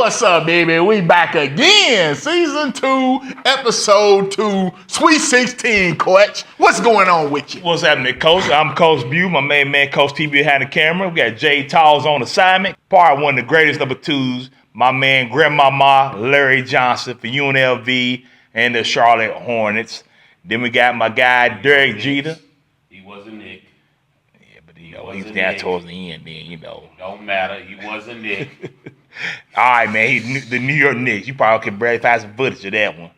what's up, baby? We back again. Season 2, episode 2, Sweet 16, Coach. What's going on with you? What's happening, Coach? I'm Coach Bew, my main man, Coach TV behind the camera. We got Jay Talls on assignment. Part one of the greatest number twos, my man, Grandmama Larry Johnson for UNLV and the Charlotte Hornets. Then we got my guy, Derek Jeter. He wasn't Nick. Yeah, but he was down towards the end then, Don't matter. He wasn't Nick. All right, man. He's the New York Knicks. You probably could barely find some footage of that one.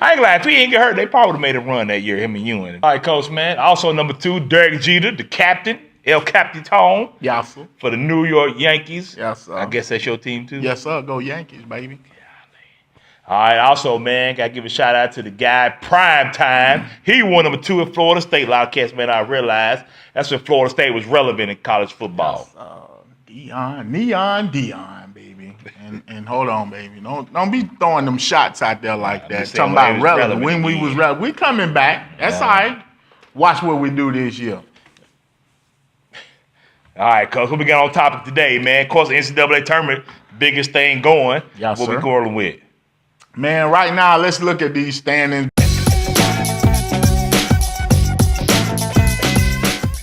I ain't gonna lie. If he ain't get hurt, they probably would have made a run that year, him and Ewing. All right, Coach, man. Also, number 2, Derek Jeter, the captain, El Capitan. Yes, sir. For the New York Yankees. Yes, sir. I guess that's your team, too? Yes, sir. Go Yankees, baby. All right, also, man, got to give a shout-out to the guy, Prime Time. He won number 2 at Florida State. A lot of cats may not realize that's when Florida State was relevant in college football. Neon Dion, baby. And hold on, baby. Don't be throwing them shots out there like that. Talking about relevant. When we was relevant. We coming back. That's all right. Watch what we do this year. All right, Coach, what we got on topic today, man? Of course, the NCAA tournament, biggest thing going. Yes, what sir. we going with? Man, right now, let's look at these standings.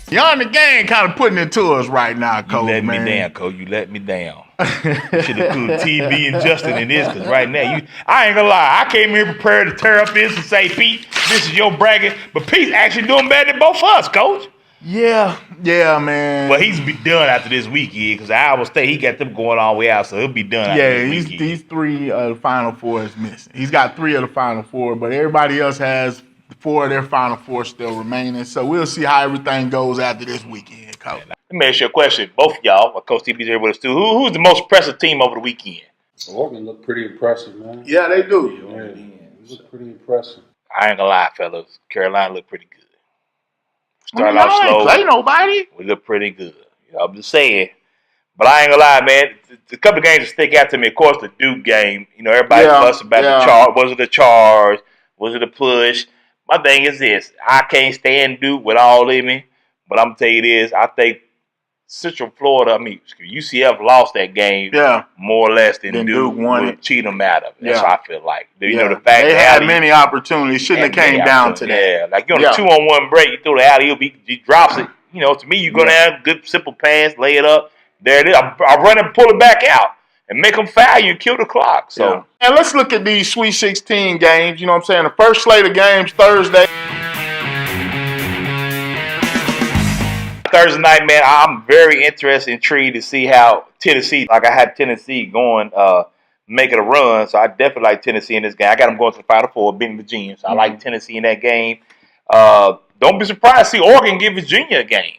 Y'all the gang kind of putting it to us right now, Coach. You let me down, Coach. You let me down. You should have included TV and Justin in this, because right now, I ain't gonna lie. I came here prepared to tear up this and say, Pete, this is your bracket. But Pete's actually doing better than both of us, Coach. Yeah, man. Well, he's be done after this weekend, because Iowa State, he got them going all the way out, so he'll be done after this weekend. These 3 of the Final Four is missing. He's got 3 of the Final Four, but everybody else has 4 of their Final Four still remaining. So we'll see how everything goes after this weekend, Coach. Let me ask you a question, both of y'all. Coach TB's here with us too. Who's the most impressive team over the weekend? Oregon looked pretty impressive, man. Yeah, they do. Yeah, it looked pretty impressive. I ain't gonna lie, fellas. Carolina looked pretty good. Started off slow. Ain't play nobody. We look pretty good. I'm just saying. But I ain't gonna lie, man. A couple of games that stick out to me. Of course, the Duke game. Everybody fussed about the charge. Was it a charge? Was it a push? My thing is this. I can't stand Duke with all in me. But I'm gonna tell you this. I think Central Florida, UCF lost that game more or less than Duke won it. Cheat them out of it. That's what I feel like. The fact they had many opportunities. Shouldn't have came down to that. Yeah, like you're on a 2-on-1 break, you throw the alley, he drops it. To me, you're going to have good, simple pass, lay it up. There it is. I run and pull it back out and make them foul you and kill the clock. So, and let's look at these Sweet 16 games. You know what I'm saying? The first slate of games Thursday. Thursday night, man, I'm very interested, intrigued to see how Tennessee, like I had Tennessee going, making a run. So I definitely like Tennessee in this game. I got them going to the Final Four, beating Virginia. So I like Tennessee in that game. Don't be surprised to see Oregon give Virginia a game.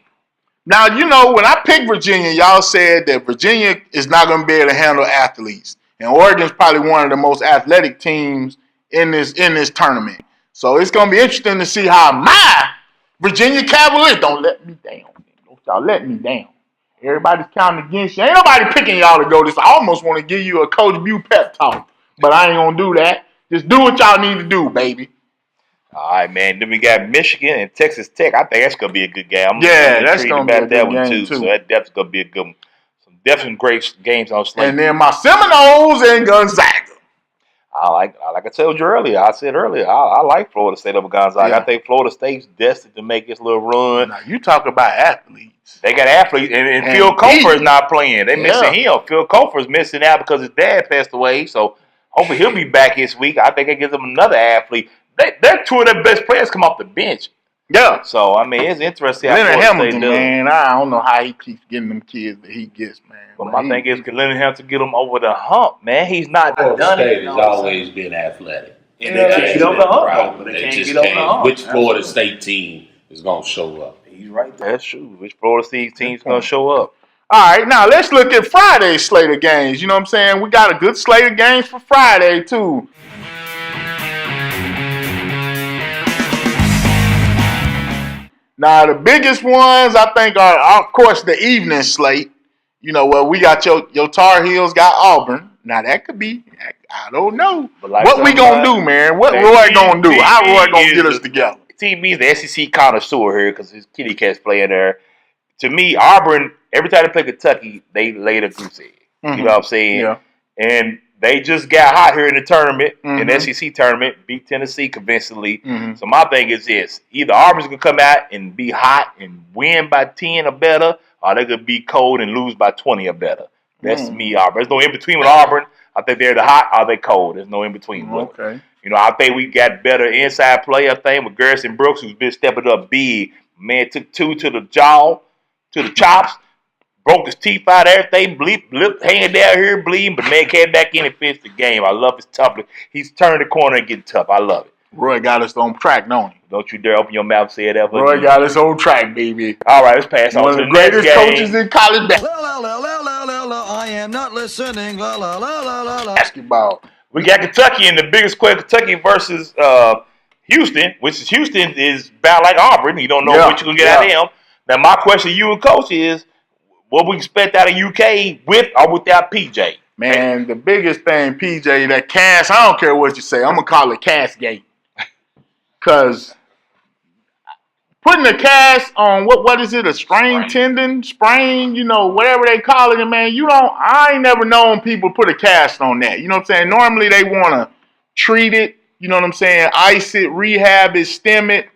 Now, when I picked Virginia, y'all said that Virginia is not going to be able to handle athletes. And Oregon's probably one of the most athletic teams in this tournament. So it's going to be interesting to see how my Virginia Cavaliers don't let me down. Don't y'all let me down. Everybody's counting against you. Ain't nobody picking y'all to go this. I almost want to give you a Coach Bew pep talk, but I ain't going to do that. Just do what y'all need to do, baby. All right, man. Then we got Michigan and Texas Tech. I think that's going to be a good game. That's going to be a good game, too. So that definitely going to be a good one. Some definitely great games on slate. And then my Seminoles and Gonzaga. Like I told you earlier, I like Florida State over Gonzaga. I think Florida State's destined to make this little run. Now, you talk about athletes. They got athletes, and Phil Cofer is not playing. They missing him. Phil Cofer is missing out because his dad passed away. So hopefully he'll be back this week. I think it gives them another athlete. They're 2 of their best players come off the bench. Yeah. So, it's interesting how Leonard Florida Hamilton, State does. Man, I don't know how he keeps getting them kids that he gets, man. But my thing is, Leonard Hamilton get him over the hump, man. He's not Florida done State it. has always been athletic. And they can't get over the hump, but they can't get over the hump. Which Florida State team is going to show up? He's right there. That's true. Which Florida State team's going to show up? All right, now let's look at Friday's slate of games. You know what I'm saying? We got a good slate of games for Friday, too. Now, the biggest ones, I think, are, of course, the evening slate. We got your Tar Heels got Auburn. Now, that could be, I don't know. What we going to do, man? What Roy going to do? How Roy going to get us together? TB is the SEC connoisseur here because his kitty cat's playing there. To me, Auburn, every time they play Kentucky, they lay the goose egg. You know what I'm saying? Yeah. And they just got hot here in the tournament, in the SEC tournament, beat Tennessee convincingly. So my thing is this. Either Auburn's going to come out and be hot and win by 10 or better, or they're going to be cold and lose by 20 or better. That's me, Auburn. There's no in-between with Auburn. I think they're the hot or they cold. There's no in-between with them. You know, I think we got better inside play, I think, with Garrison Brooks, who's been stepping up big. Man took 2 to the jaw, to the chops. Broke his teeth out, everything, lip hanging down here, bleeding, but man came back in and finished the game. I love his toughness. He's turned the corner and getting tough. I love it. Roy got us on track, don't he? Don't you dare open your mouth and say it ever. Roy got us on track, baby. All right, let's pass on to the next game. One of the greatest coaches in college I am not listening. basketball. We got Kentucky in the biggest question, Kentucky versus Houston, which is Houston is bad like Auburn. You don't know what you're going to get out of them. Now, my question to you and Coach is, what we expect out of UK with or without PJ? Man, the biggest thing, PJ, that cast, I don't care what you say. I'm going to call it cast gate. Because putting a cast on, what is it, a sprain tendon, sprain, you know, whatever they call it, man, I ain't never known people put a cast on that. You know what I'm saying? Normally they want to treat it, you know what I'm saying, ice it, rehab it, stem it.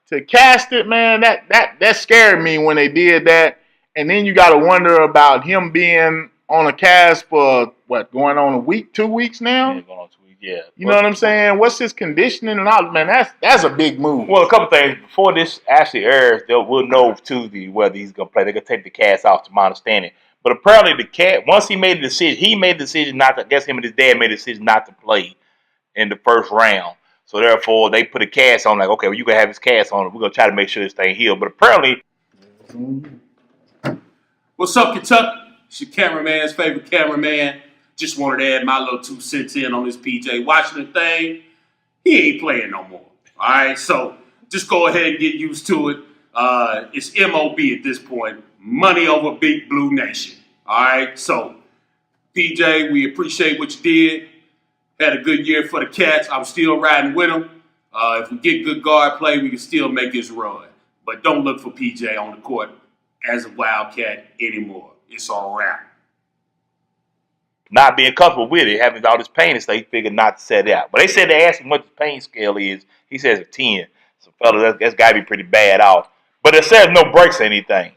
To cast it, man, that scared me when they did that. And then you got to wonder about him being on a cast for, going on a week, 2 weeks now? Yeah, going on 2 weeks, yeah. You know what I'm saying? What's his conditioning and all? Man, that's a big move. Well, a couple things. Before this actually airs, we'll know Tuesday whether he's going to play. They're going to take the cast off, to my understanding. But apparently once he made the decision not to, I guess him and his dad made the decision not to play in the first round. So therefore, they put a cast on, like, okay, well, you can have his cast on. We're going to try to make sure this thing healed. But apparently... What's up, Kentucky? It's your cameraman's favorite cameraman. Just wanted to add my little 2 cents in on this PJ Washington thing. He ain't playing no more. All right, so just go ahead and get used to it. It's MOB at this point. Money over Big Blue Nation. All right, so PJ, we appreciate what you did. Had a good year for the Cats. I'm still riding with them. If we get good guard play, we can still make this run. But don't look for PJ on the court as a Wildcat anymore. It's a wrap. Not being comfortable with it, having all this pain and stuff, he figured not to set it out. But they said they asked him what the pain scale is. He says a 10. So, fellas, that's got to be pretty bad off. But it says no breaks or anything.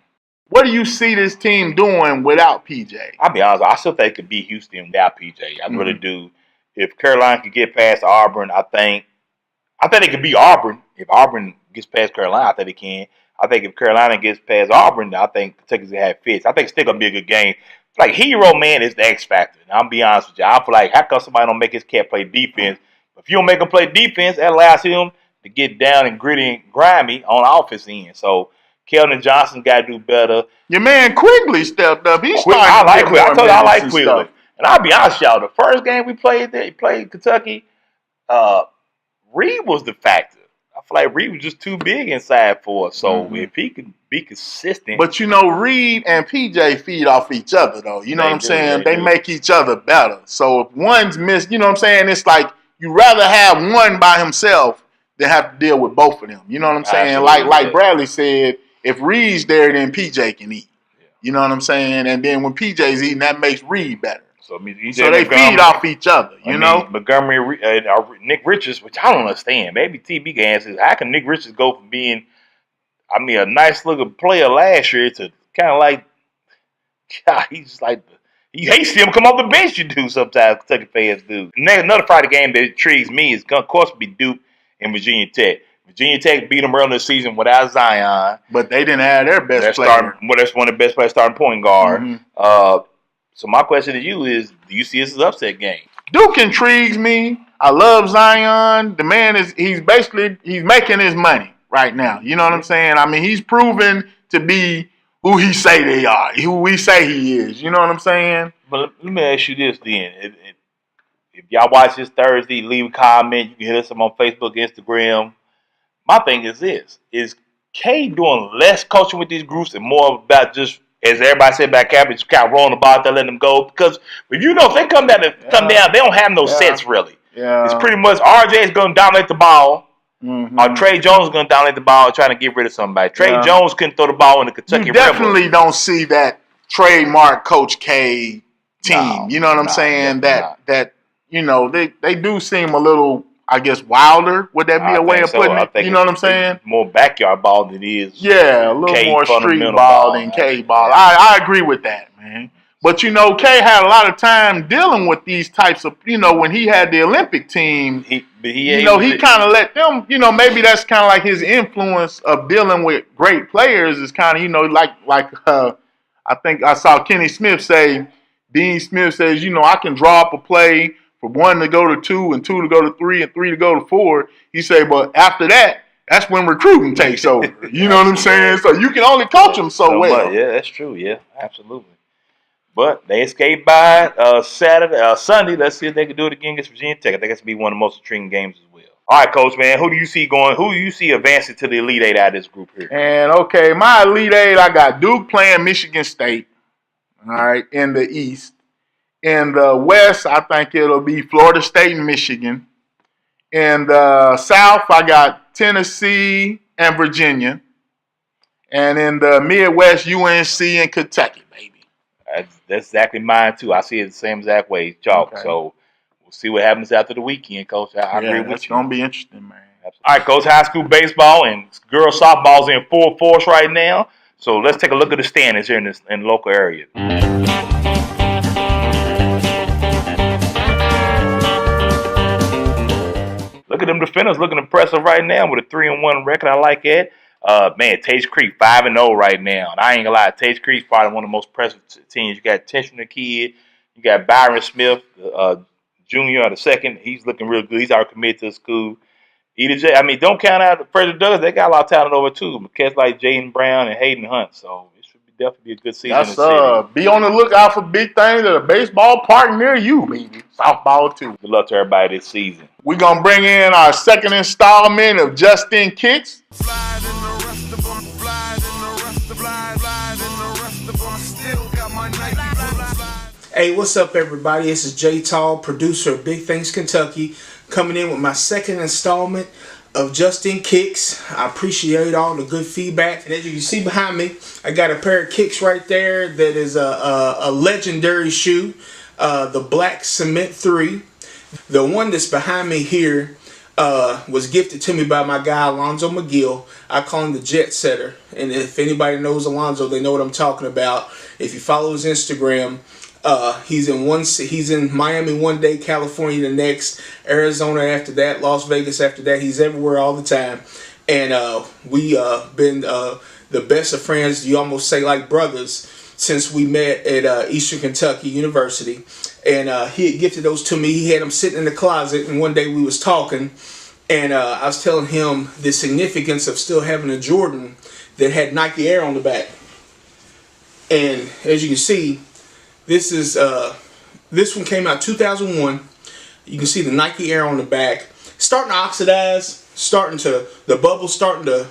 What do you see this team doing without PJ? I'll be honest, I still think it could be Houston without PJ. I really do. If Carolina could get past Auburn, I think they could beat Auburn. If Auburn gets past Carolina, I think they can. I think if Carolina gets past Auburn, I think Kentucky's going to have fits. I think it's still going to be a good game. Like, Hero, man, is the X factor. And I'll be honest with you. I feel like, how come somebody don't make his cat play defense? If you don't make him play defense, that allows him to get down and gritty and grimy on the offense end. So, Keldon Johnson got to do better. Your man Quigley stepped up. He's starting I like Quigley. I told you I like Quigley. Stuff. And I'll be honest, y'all. The first game we played there, he played Kentucky, Reed was the factor. I feel like Reed was just too big inside for us. So if he can be consistent. But, you know, Reed and PJ feed off each other, though. You know what I'm saying? They make each other better. So if one's missed, you know what I'm saying? It's like you rather have one by himself than have to deal with both of them. You know what I'm saying? Absolutely. Like Bradley said, if Reed's there, then PJ can eat. Yeah. You know what I'm saying? And then when PJ's eating, that makes Reed better. So they feed off each other, you know? Montgomery, Nick Richards, which I don't understand. Maybe TB can answer this. How can Nick Richards go from being, a nice looking player last year to kind of like, God, he's just like, you hate to see him come off the bench, you do sometimes, Kentucky fans do. Another Friday game that intrigues me is going to, of course, be Duke and Virginia Tech. Virginia Tech beat them early in the season without Zion. But they didn't have their best player. That's one of the best players starting point guard. So my question to you is, do you see this as an upset game? Duke intrigues me. I love Zion. The man he's making his money right now. You know what I'm saying? I mean, he's proven to be who he say they are, who we say he is. You know what I'm saying? But let me ask you this then. If y'all watch this Thursday, leave a comment. You can hit us up on Facebook, Instagram. My thing is this. Is K doing less coaching with these groups and more about just, as everybody said about Cabbage, kind of rolling the ball there, letting them go? Because if you know, if they come down, they don't have no sets really. Yeah. It's pretty much RJ is going to dominate the ball. Or Trey Jones is going to dominate the ball trying to get rid of somebody. Trey Jones couldn't throw the ball in the Kentucky You definitely don't see that trademark Coach K team. You know what I'm saying? That you know they do seem a little, I guess, wilder. Would that be a way of putting it? You know what I'm saying? More backyard ball than it is. Yeah, a little more street ball than K ball. I agree with that, man. But you know, K had a lot of time dealing with these types of, you know, when he had the Olympic team, he kind of let them, you know, maybe that's kind of like his influence of dealing with great players is kind of, you know, like I think I saw Kenny Smith say, Dean Smith says, you know, I can draw up a play for 1 to go to 2 and 2 to go to 3 and 3 to go to 4. He said, but after that, that's when recruiting takes over. You know what I'm saying? So you can only coach them so well. Yeah, that's true. Yeah, absolutely. But they escaped by Sunday. Let's see if they can do it again against Virginia Tech. I think that's going to be one of the most intriguing games as well. All right, Coach, man, who do you see advancing to the Elite Eight out of this group here? And, okay, my Elite Eight, I got Duke playing Michigan State, all right, in the East. In the West, I think it'll be Florida State and Michigan. In the South, I got Tennessee and Virginia. And in the Midwest, UNC and Kentucky, baby. That's exactly mine, too. I see it the same exact way, chalk. Okay. So we'll see what happens after the weekend, Coach. I agree with you. It's going to be interesting, man. All right, Coach, high school baseball and girls softball's in full force right now. So let's take a look at the standings here in the local area. Look at them defenders looking impressive right now with a 3-1 record. I like that. Man, Tage Creek 5-0 right now. And I ain't gonna lie, Tage Creek's probably one of the most impressive teams. You got Tension the Kid, you got Byron Smith, Jr. the second. He's looking real good. He's already committed to the school. Don't count out Frederick Douglass. They got a lot of talent over too. But cats like Jaden Brown and Hayden Hunt. So it should definitely be a good season. That's be on the lookout for big things at a baseball park near you, baby. Softball too. Good luck to everybody this season. We're gonna bring in our second installment of Justin Kicks. Hey, what's up, everybody? This is Jay Tall, producer of Big Things Kentucky, coming in with my second installment of Justin Kicks. I appreciate all the good feedback. And as you can see behind me, I got a pair of kicks right there that is a legendary shoe, the Black Cement 3. The one that's behind me here was gifted to me by my guy Alonzo McGill. I call him the Jet Setter. And if anybody knows Alonzo, they know what I'm talking about. If you follow his Instagram, he's in Miami one day, California the next, Arizona after that, Las Vegas after that. He's everywhere all the time. And we been the best of friends, you almost say like brothers, since we met at Eastern Kentucky University. And he had gifted those to me. He had them sitting in the closet, and one day we was talking, and I was telling him the significance of still having a Jordan that had Nike Air on the back. And as you can see, this one came out 2001. You can see the Nike Air on the back, starting to oxidize, the bubble's starting to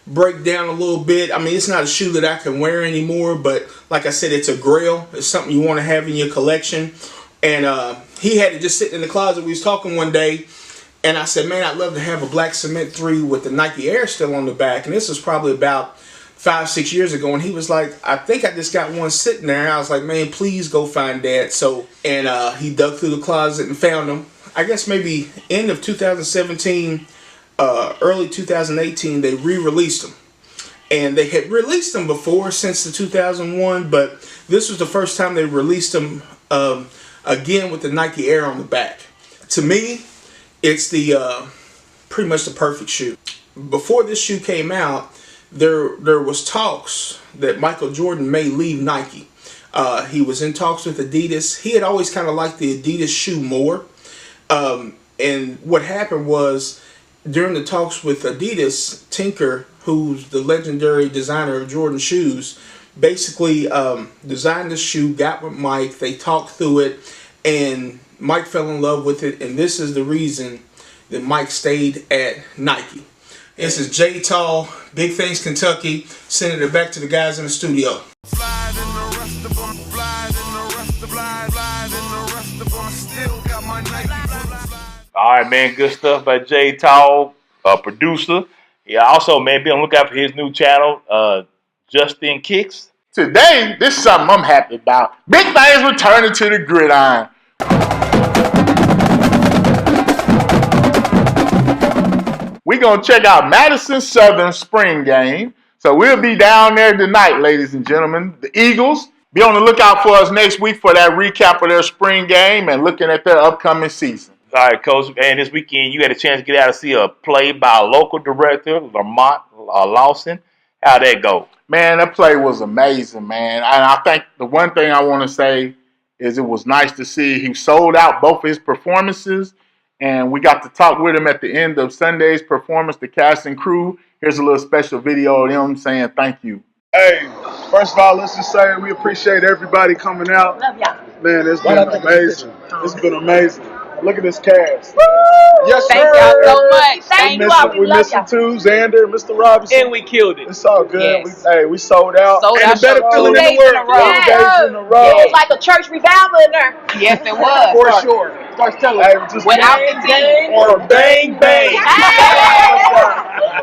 break down a little bit. I mean, it's not a shoe that I can wear anymore, but like I said, it's a grail. It's something you want to have in your collection. And he had it just sitting in the closet. We was talking one day, and I said, man, I'd love to have a Black Cement 3 with the Nike Air still on the back. And this was probably about 5-6 years ago, and he was like, I think I just got one sitting there. And I was like, man, please go find that. So, and he dug through the closet and found them. I guess maybe end of 2017, early 2018, they re-released them. And they had released them before since the 2001, but this was the first time they released them again with the Nike Air on the back. To me, it's the pretty much the perfect shoe. Before this shoe came out, there was talks that Michael Jordan may leave Nike. He was in talks with Adidas. He had always kind of liked the Adidas shoe more. And what happened was, during the talks with Adidas, Tinker, who's the legendary designer of Jordan shoes, basically designed the shoe, got with Mike, they talked through it, and Mike fell in love with it, and this is the reason that Mike stayed at Nike. This is Jay Tall, Big Things Kentucky, sending it back to the guys in the studio. All right, man, good stuff by Jay Tall, producer. Yeah, also, man, be on the lookout for his new channel, Justin Kicks. Today, this is something I'm happy about. Big things returning to the gridiron. We're going to check out Madison Southern spring game. So we'll be down there tonight, ladies and gentlemen. The Eagles, be on the lookout for us next week for that recap of their spring game and looking at their upcoming season. All right, Coach. And this weekend, you had a chance to get out and see a play by a local director, Lamont Lawson. How'd that go? Man, that play was amazing, man. And I think the one thing I want to say is it was nice to see he sold out both his performances. And we got to talk with him at the end of Sunday's performance, the cast and crew. Here's a little special video of them saying thank you. Hey, first of all, let's just say we appreciate everybody coming out. Love y'all. Man, it's been amazing. It's been amazing. Look at this cast. Woo! Yes, sir. Thank y'all so much. Thank you all. We missing too, Xander, Mr. Robinson. And we killed it. It's all good. Yes. We sold out. Sold out. And the better feeling in the world. 2 days in a row. It was like a church revival in there. Yes, it was. For sure. Start telling me. Just Without the team. Or bang, bang.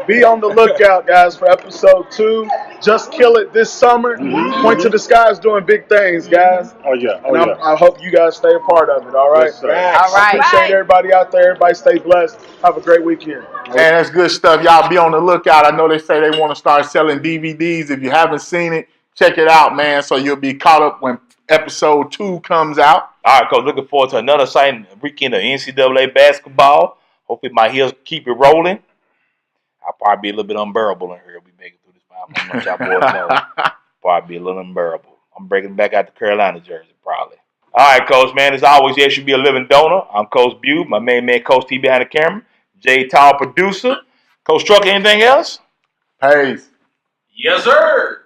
Be on the lookout, guys, for episode 2. Just kill it this summer. Point to the Sky is doing big things, guys. Oh, yeah. And I hope you guys stay a part of it, all right? Yes, sir. All right. I appreciate everybody out there. Everybody stay blessed. Have a great weekend. Man, that's good stuff. Y'all be on the lookout. I know they say they want to start selling DVDs. If you haven't seen it, check it out, man, so you'll be caught up when episode 2 comes out. All right, Coach. Looking forward to another exciting weekend of NCAA basketball. Hopefully my heels keep it rolling. I'll probably be a little bit unbearable in here. We make it through this 5 months. Y'all boys know. Probably be a little unbearable. I'm breaking back out the Carolina jersey, probably. All right, Coach, man. As always, yes, you be a living donor. I'm Coach Bew, my main man, Coach T behind the camera. Jay Tall, producer. Coach Trucker, anything else? Peace. Yes, sir.